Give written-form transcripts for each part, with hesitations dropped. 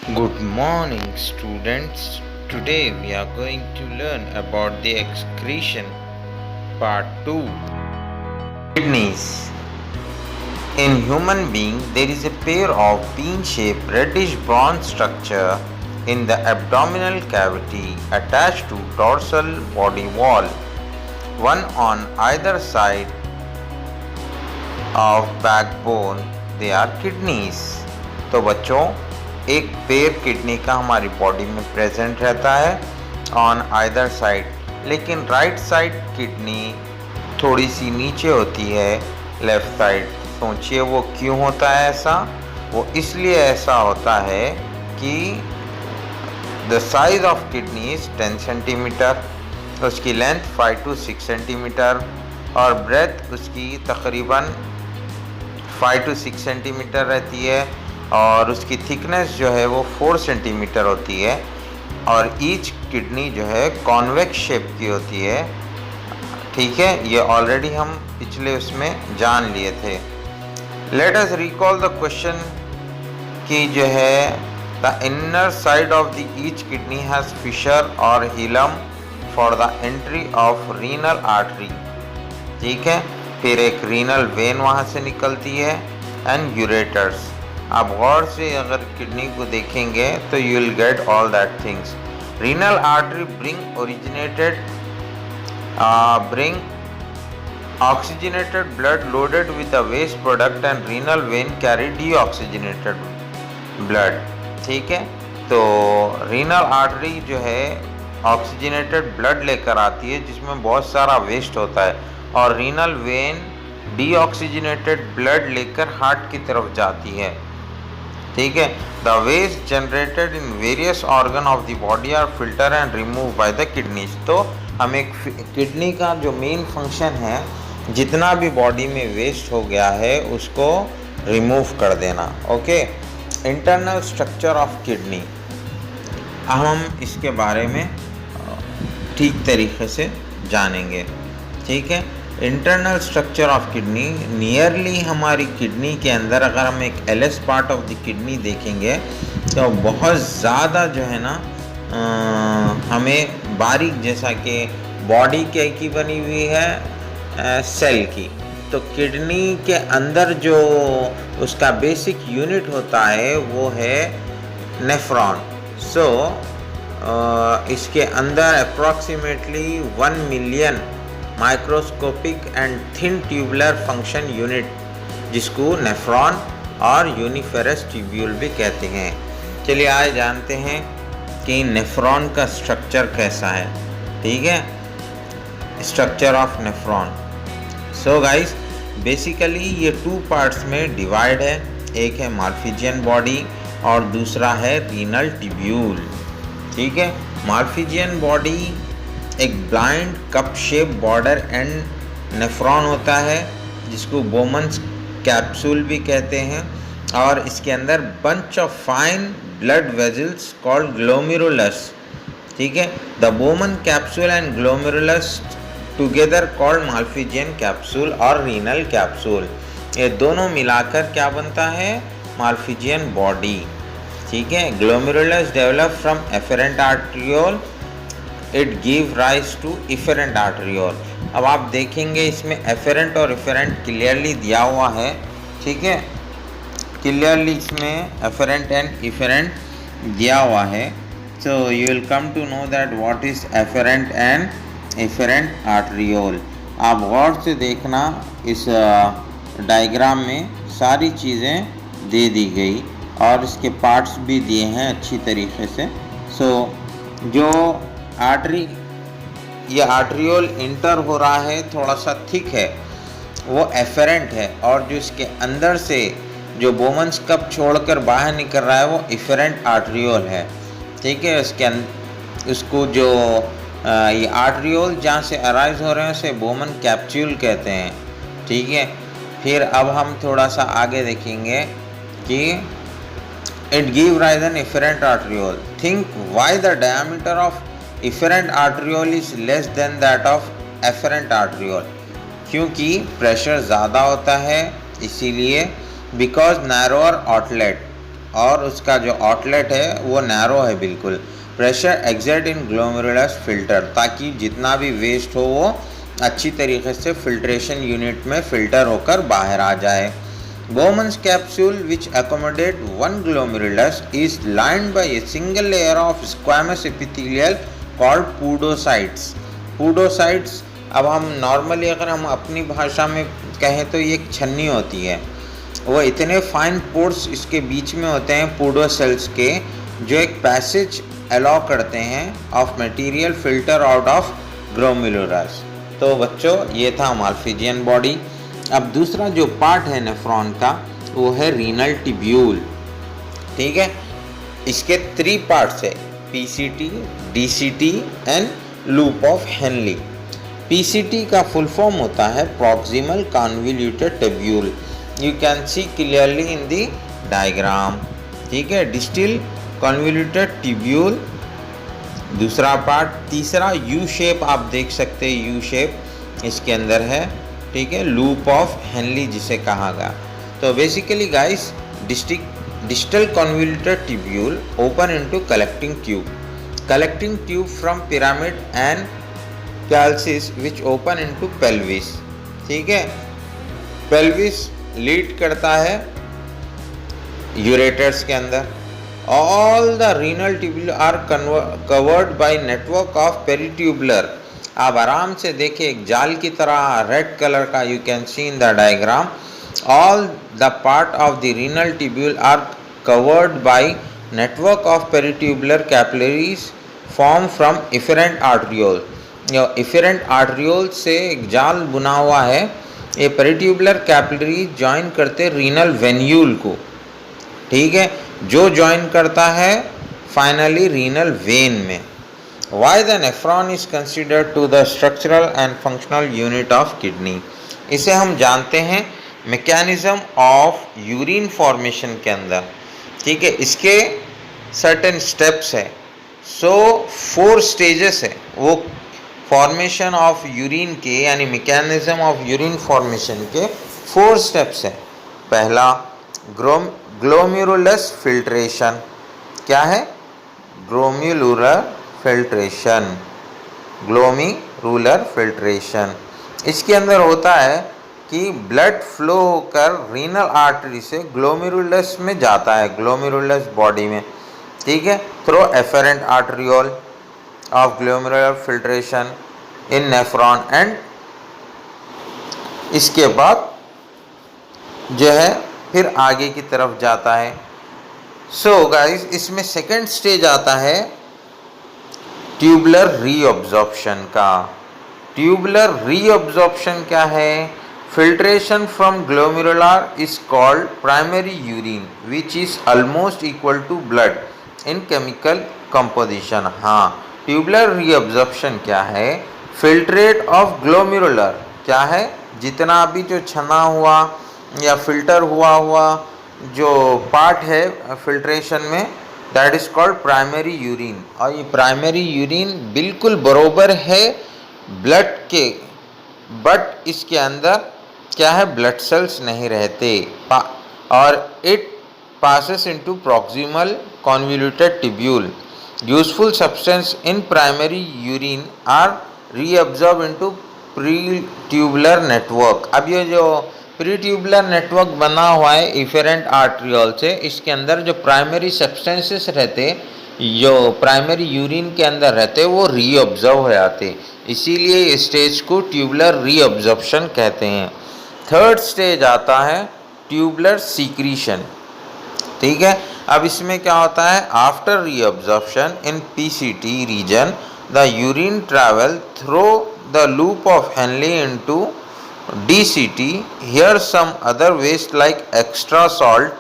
Good morning, students. Today we are going to learn about the excretion part 2. Kidneys. In human being, there is a pair of bean-shaped reddish-brown structure in the abdominal cavity attached to dorsal body wall, one on either side of backbone. They are kidneys. तो बच्चों, एक pair kidney का हमारी body में present रहता है on either side, लेकिन right side kidney थोड़ी सी नीचे होती है लेफ्ट साइड। सोचिए वो क्यों होता है ऐसा? वो इसलिए ऐसा होता है कि the size of kidney is 10 centimetre, उसकी लेंथ 5 to 6 सेंटीमीटर और ब्रेथ उसकी तकरीबन 5 to 6 सेंटीमीटर रहती है और उसकी थिकनेस जो है वो 4 सेंटीमीटर होती है और ईच किडनी जो है कॉन्वेक्स शेप की होती है। ठीक है, ये ऑलरेडी हम पिछले उसमें जान लिए थे। Let us recall the question कि जो है the inner side of the each kidney has fissure और hilum for the entry of renal artery. ठीक है, फिर एक रीनल वेन वहाँ से निकलती है एंड यूरेटर्स। आप गौर से अगर किडनी को देखेंगे तो you will get all that things. Renal artery bring oxygenated blood loaded with the waste product and renal vein carry deoxygenated blood। ठीक है, तो रीनल आर्टरी जो है ऑक्सीजनेटेड ब्लड लेकर आती है जिसमें बहुत सारा वेस्ट होता है और रीनल वेन डीऑक्सीजनेटेड ब्लड लेकर हार्ट की तरफ जाती है। ठीक है, the waste generated in various organ of the body are filter and remove by the kidneys. तो हम एक किडनी का जो मेन फंक्शन है, जितना भी बॉडी में वेस्ट हो गया है उसको रिमूव कर देना। Okay, internal structure of kidney, हम इसके बारे में ठीक तरीके से जानेंगे। ठीक है, internal structure of kidney nearly हमारी किडनी के अंदर अगर हम एक LS part of the kidney देखेंगे तो बहुत ज़्यादा जो है ना हमें बारीक, जैसा कि बॉडी क्या की बनी हुई है सेल की, तो किडनी के अंदर जो उसका बेसिक यूनिट होता है वो है नेफ्रॉन। सो इसके अंदर approximately 1 million microscopic and thin tubular function unit, जिसको नेफ्रॉन और यूनिफेरस ट्यूब्यूल भी कहते हैं। चलिए आज जानते हैं कि नेफ्रॉन का स्ट्रक्चर कैसा है। ठीक है, structure of nephron. So guys, basically ये 2 पार्ट्स में डिवाइड है, एक है मार्फिजियन बॉडी और दूसरा है रीनल ट्यूब्यूल। ठीक है, मार्फिजियन बॉडी एक blind cup shape border and nephron होता है जिसको बोमन्स कैप्सूल भी कहते हैं और इसके अंदर bunch of fine blood vessels called glomerulus. ठीक है, the Bowman capsule and glomerulus together called Malpighian capsule और रीनल कैप्सूल, ये दोनों मिलाकर क्या बनता है? Malpighian body. ठीक है, glomerulus develop from afferent arteriole, it give rise to efferent arteriole. अब आप देखेंगे इसमें एफेरेंट और इफेरेंट क्लियरली दिया हुआ है। ठीक है, क्लियरली इसमें एफेरेंट एंड इफेरेंट दिया हुआ है। So you will come to know that what is afferent and efferent arteriole. आप गौर से देखना, इस डायग्राम में सारी चीज़ें दे दी गई और इसके पार्ट्स भी दिए हैं अच्छी तरीके से। सो जो आर्टरी, ये आर्ट्रियोल इंटर हो रहा है थोड़ा सा थिक है, वो एफेरेंट है, और जो इसके अंदर से जो बोमन्स कप छोड़कर बाहर निकल रहा है वो इफेरेंट आर्ट्रियोल है। ठीक है, उसको जो ये आर्ट्रियोल जहाँ से अराइज हो रहे हैं उसे बोमन कैप्सूल कहते हैं। ठीक है, फिर अब हम थोड़ा सा आगे देखेंगे कि it give rise an efferent arteriole. Think why the diameter of efferent arteriole is less than that of afferent arteriole. क्योंकि प्रेशर ज़्यादा होता है इसीलिए, बिकॉज नैरोअर आउटलेट और उसका जो आउटलेट है वो नैरो है बिल्कुल। प्रेशर एग्जर्ट इन ग्लोमेरुलस फिल्टर, ताकि जितना भी वेस्ट हो वो अच्छी तरीके से फिल्ट्रेशन यूनिट में फ़िल्टर होकर बाहर आ जाए। Bowman's capsule, which accommodate one glomerulus, is lined by a single layer of squamous epithelial called pseudocytes. Pseudocytes, अब हम नॉर्मली अगर हम अपनी भाषा में कहें तो ये एक छन्नी होती है। वो इतने फाइन पोर्स इसके बीच में होते हैं पूडो सेल्स के, जो एक पैसेज अलाउ करते हैं of material filter out of glomerulus. तो बच्चों ये था माल्फिजियन बॉडी। अब दूसरा जो पार्ट है नेफ्रॉन का वो है रीनल टिब्यूल। ठीक है, इसके 3 पार्ट्स है, PCT, DCT and loop of Henley. PCT का फुल फॉर्म होता है proximal convoluted tubule, you can see clearly in the diagram. ठीक है, डिस्टल कन्वोल्यूटेड टिब्यूल दूसरा पार्ट। तीसरा यू शेप आप देख सकते हैं, यू शेप इसके अंदर है। ठीक है, लूप ऑफ हेनली जिसे कहा गया। तो basically guys, distal convoluted tubule open into collecting tube from pyramid and calyces which open into pelvis. ठीक है, पेल्विस लीड करता है यूरेटर्स के अंदर। All the renal tubule are covered by network of peritubular. आप आराम से देखिए, एक जाल की तरह रेड कलर का, you can see in the diagram. All the part of the renal tubule are covered by network of peritubular capillaries form from efferent आर्टरियोल। Efferent आर्टरियोल से एक जाल बुना हुआ है। ये पेरिट्यूबुलर कैपिलरी ज्वाइन करते रीनल वेन्यूल को। ठीक है, जो ज्वाइन करता है फाइनली रीनल वेन में। Why the nephron is considered to the structural and functional unit of kidney? इसे हम जानते हैं मैकेनिज्म ऑफ यूरिन फॉर्मेशन के अंदर। ठीक है, इसके सर्टेन स्टेप्स है। 4 स्टेजेस है वो फॉर्मेशन ऑफ यूरिन के, यानी मैकेनिज्म ऑफ यूरिन फॉर्मेशन के 4 स्टेप्स है। पहला ग्लोमेरुलस फिल्ट्रेशन। क्या है? Glomerular filtration, glomerular filtration. इसके अंदर होता है कि ब्लड फ्लो होकर रीनल आर्टरी से ग्लोमेरुलस में जाता है, ग्लोमेरुलस बॉडी में। ठीक है, through afferent arteriole of glomerular filtration in nephron and इसके बाद जो है फिर आगे की तरफ जाता है। सो गाइस, इसमें सेकेंड स्टेज आता है ट्यूबुलर रीअब्जॉर्प्शन का। ट्यूबुलर रीअब्जॉर्प्शन क्या है? Filtration from glomerular is called primary urine which is almost equal to blood in chemical composition. हाँ, ट्यूबुलर रीअब्जॉर्प्शन क्या है? फिल्ट्रेट ऑफ ग्लोमेरुलर क्या है? जितना भी जो छना हुआ या फिल्टर हुआ जो पार्ट है फिल्ट्रेशन में, that is called primary urine. और ये प्राइमरी यूरिन बिल्कुल बरोबर है ब्लड के, बट इसके अंदर क्या है? ब्लड सेल्स नहीं रहते और it passes into proximal convoluted tubule. Useful substance in primary urine are reabsorbed into pretubular network. अब ये जो प्रीट्यूबुलर नेटवर्क बना हुआ है इफेरेंट आर्टरियोल से, इसके अंदर जो प्राइमरी सब्सटेंसेस रहते, जो प्राइमरी यूरिन के अंदर रहते, वो रीअब्जॉर्ब हो जाते। इसीलिए इस स्टेज को ट्यूबुलर रीअब्जॉर्प्शन कहते हैं। थर्ड स्टेज आता है ट्यूबुलर सीक्रीशन। ठीक है, अब इसमें क्या होता है? After reabsorption in PCT region the urine travel through the loop of Henle into DCT. Here some other waste like extra salt,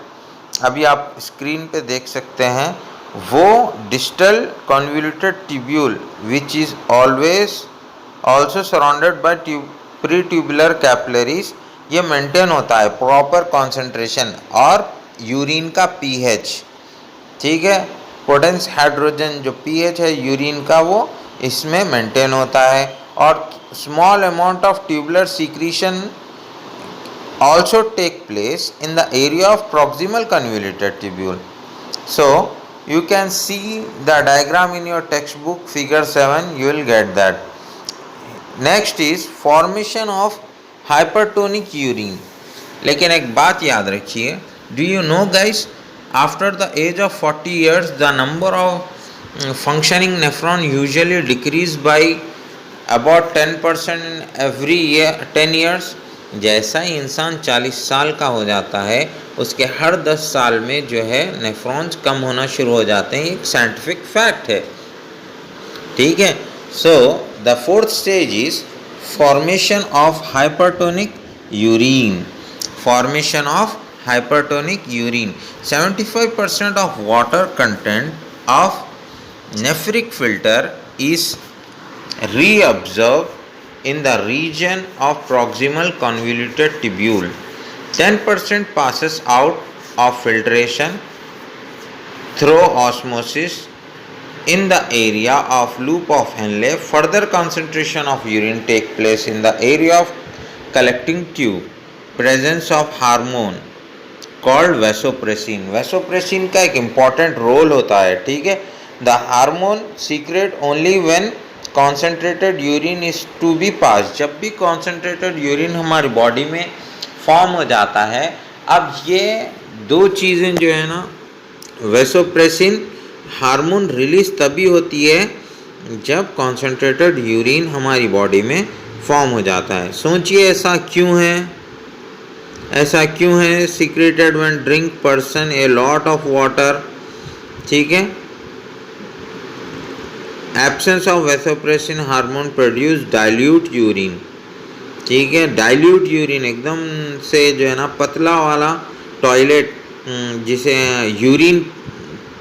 अभी आप स्क्रीन पे देख सकते हैं, वो distal convoluted tubule which is always also surrounded by peritubular capillaries, ये maintain होता है प्रॉपर कॉन्सेंट्रेशन और यूरिन का pH। ठीक है, पोटेंस हाइड्रोजन जो pH है यूरिन का वो इसमें मेंटेन होता है। और small amount of tubular secretion also take place in the area of proximal convoluted tubule. So you can see the diagram in your textbook figure 7, you will get that. Next is formation of hypertonic urine. लेकिन एक बात याद रखिए, do you know guys, after the age of 40 years the number of functioning nephron usually decrease by about 10% in every year 10 years. जैसा ही इंसान 40 साल का हो जाता है उसके हर 10 साल में जो है नेफ्रॉन्स कम होना शुरू हो जाते हैं, एक साइंटिफिक फैक्ट है, ठीक है. So the fourth stage is formation of hypertonic urine. Formation of hypertonic urine. 75% of water content of nephric filter is reabsorbed in the region of proximal convoluted tubule. 10% passes out of filtration through osmosis in the area of loop of Henle. Further concentration of urine take place in the area of collecting tube. Presence of hormone called vasopressin. vasopressin का एक important role होता है, ठीक है. The hormone secret only when concentrated urine is to be passed. जब भी concentrated urine हमारी body में फॉर्म हो जाता है, अब ये दो चीज़ें जो है ना, vasopressin हार्मोन रिलीज तभी होती है जब कॉन्सेंट्रेटेड यूरिन हमारी बॉडी में फॉर्म हो जाता है. सोचिए ऐसा क्यों है, ऐसा क्यों है. Secreted when drink person a lot of water, ठीक है. Absence of vasopressin hormone produce dilute urine, ठीक है. डाइल्यूट यूरिन एकदम से जो है ना पतला वाला टॉयलेट जिसे यूरिन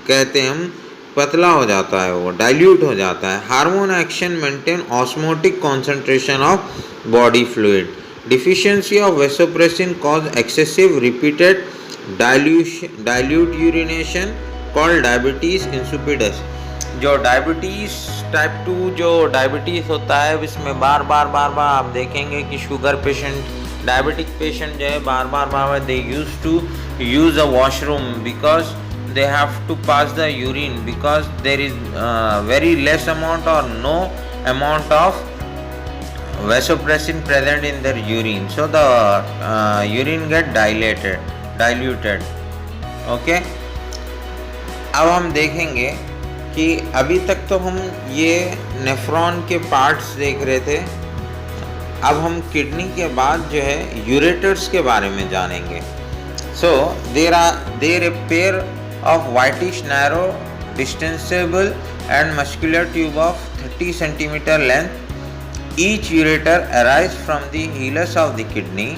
कहते हैं हम, पतला हो जाता है, वो डाइल्यूट हो जाता है. Hormone action maintain osmotic concentration of body fluid. Deficiency of vasopressin cause excessive repeated dilute urination called diabetes insipidus. जो डायबिटीज़ टाइप 2 जो डायबिटीज़ होता है इसमें बार बार आप देखेंगे कि शुगर पेशेंट, डायबिटिक पेशेंट जो है बार they use to use a washroom because they have to pass the urine because there is very less amount or no amount of vasopressin present in their urine, so the urine get diluted. Okay, अब हम देखेंगे कि अभी तक तो हम ये nephron के पार्ट्स देख रहे थे, अब हम किडनी के बाद जो है यूरेटर्स के बारे में जानेंगे. So there a pair of whitish narrow distensible and muscular tube of 30 cm length. Each ureter arises from the hilus of the kidney.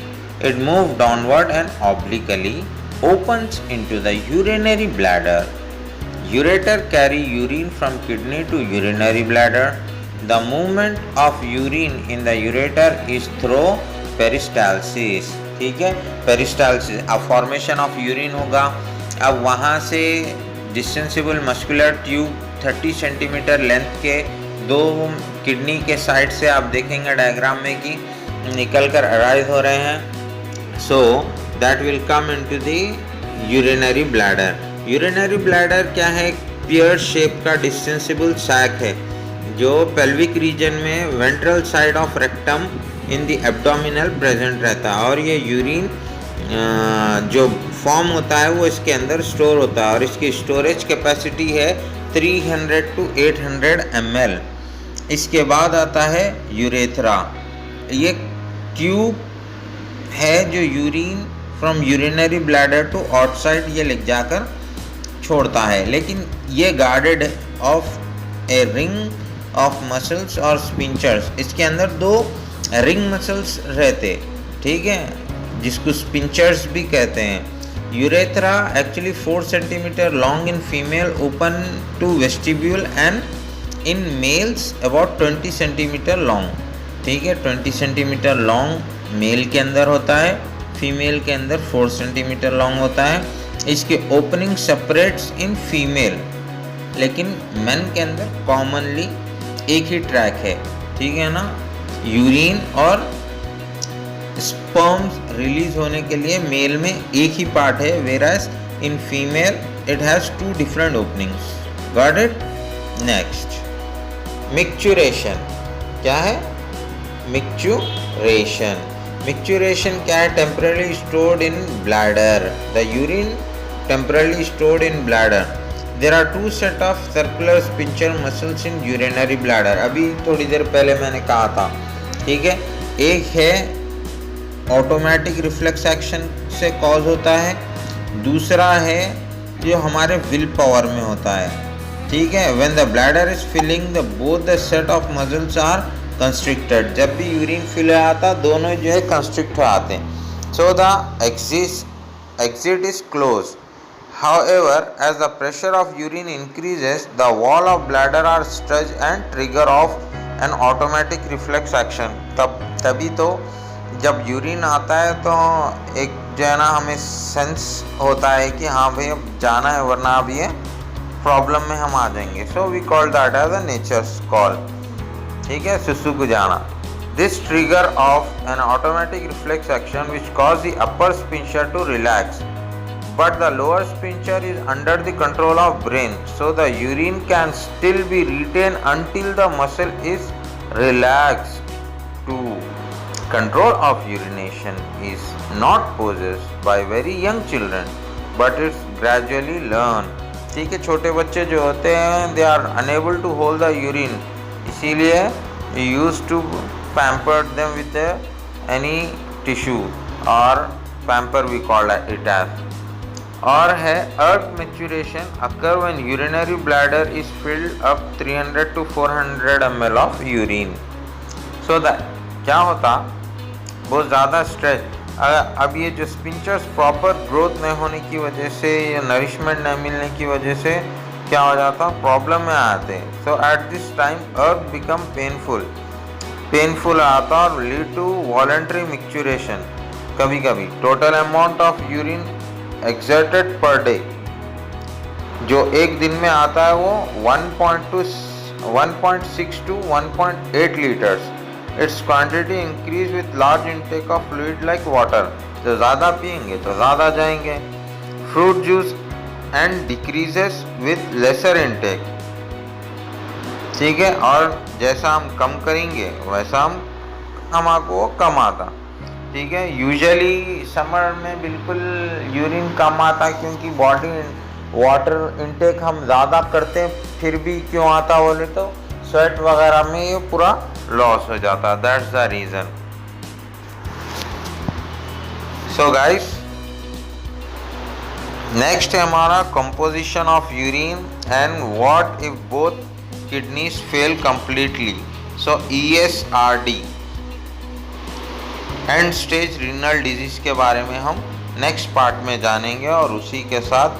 It moves downward and obliquely opens into the urinary bladder. Ureter carry urine from kidney to urinary bladder. The movement of urine in the ureter is through peristalsis, ठीक है. Peristalsis, अब formation of urine होगा. अब वहाँ से डिस्टेंसिबल muscular tube 30 centimetre length के दो kidney के साइड से आप देखेंगे डायग्राम में कि निकल कर अराइज हो रहे हैं. So that will come into the urinary bladder. Urinary bladder क्या है, पियर शेप का डिस्टेंसिबल सैक है जो पेल्विक रीजन में ventral side of rectum in the abdominal present रहता है. और ये यूरिन जो फॉर्म होता है वो इसके अंदर स्टोर होता है और इसकी स्टोरेज कैपेसिटी है 300 to 800 ml. इसके बाद आता है यूरेथ्रा. ये ट्यूब है जो urine from urinary bladder to outside ये ले जाकर छोड़ता है, लेकिन ये guarded of a ring of muscles और स्पिंचर्स. इसके अंदर दो रिंग मसल्स रहते, ठीक है, जिसको स्पिंचर्स भी कहते हैं. Urethra actually 4 cm long in female, open to vestibule, and in males about 20 cm long, ठीक है. 20 cm long मेल के अंदर होता है, फीमेल के अंदर 4 cm long होता है. इसके ओपनिंग सेपरेट्स इन फीमेल, लेकिन मेन के अंदर कॉमनली एक ही ट्रैक है, ठीक है ना. यूरिन और स्पर्म्स रिलीज होने के लिए मेल में एक ही पार्ट है, whereas in female it has two different openings. Got it? Next, micturition. क्या है? Micturition. Micturition क्या है? Temporarily stored in bladder. The urine temporarily stored in bladder. There are two set of circular sphincter muscles in urinary bladder. अभी थोड़ी देर पहले मैंने कहा था, ठीक है. एक है ऑटोमेटिक रिफ्लेक्स एक्शन से कॉज होता है, दूसरा है जो हमारे विल पावर में होता है, ठीक है. When the bladder is filling the both the set of muscles are constricted. जब भी यूरिन फिल हो आता दोनों जो है कंस्ट्रिक्ट हो आते हैं. So the exit is closed. However, as the pressure of urine increases, the wall of bladder are stretched and trigger off an automatic reflex action. तभी तो जब यूरिन आता है तो एक जो है ना हमें सेंस होता है कि हाँ भाई अब जाना है, वरना अब ये प्रॉब्लम में हम आ जाएंगे. So we call that as a nature's call, ठीक है, सुसु को जाना. This trigger of an automatic reflex action which cause the upper sphincter to relax, but the lower sphincter is under the control of brain, so the urine can still be retained until the muscle is relaxed. To control of urination is not possessed by very young children, but it's gradually learned. ठीक है, छोटे बच्चे जो होते हैं they are unable to hold the urine, इसीलिए we used to pamper them with any tissue or pamper we call it as. और है erg maturation occur when urinary bladder is filled up 300 to 400 ml of urine. So that क्या होता, बहुत ज़्यादा stretch, अब ये जो स्पिंचर्स प्रॉपर ग्रोथ नहीं होने की वजह से या नरिशमेंट नहीं मिलने की वजह से क्या हो जाता, प्रॉब्लम में आते. So at this time erg become painful आता और लीड टू वॉलंटरी मिक्चुरेशन. कभी कभी total amount of urine excreted per day जो एक दिन में आता है वो 1.6 to 1.8 litres. Its quantity increase with large intake of fluid like water. तो ज़्यादा पियेंगे तो ज़्यादा जाएंगे. Fruit juice and decreases with lesser intake, ठीक है. और जैसा हम कम करेंगे वैसा हमको कम आता, ठीक है. यूजुअली समर में बिल्कुल यूरिन कम आता क्योंकि बॉडी वाटर इनटेक हम ज़्यादा करते हैं, फिर भी क्यों आता बोले तो स्वेट वगैरह में ये पूरा लॉस हो जाता. That's the reason. So guys, next है हमारा composition of urine and what if both kidneys fail completely. So ESRD and stage renal disease के बारे में हम नेक्स्ट पार्ट में जानेंगे और उसी के साथ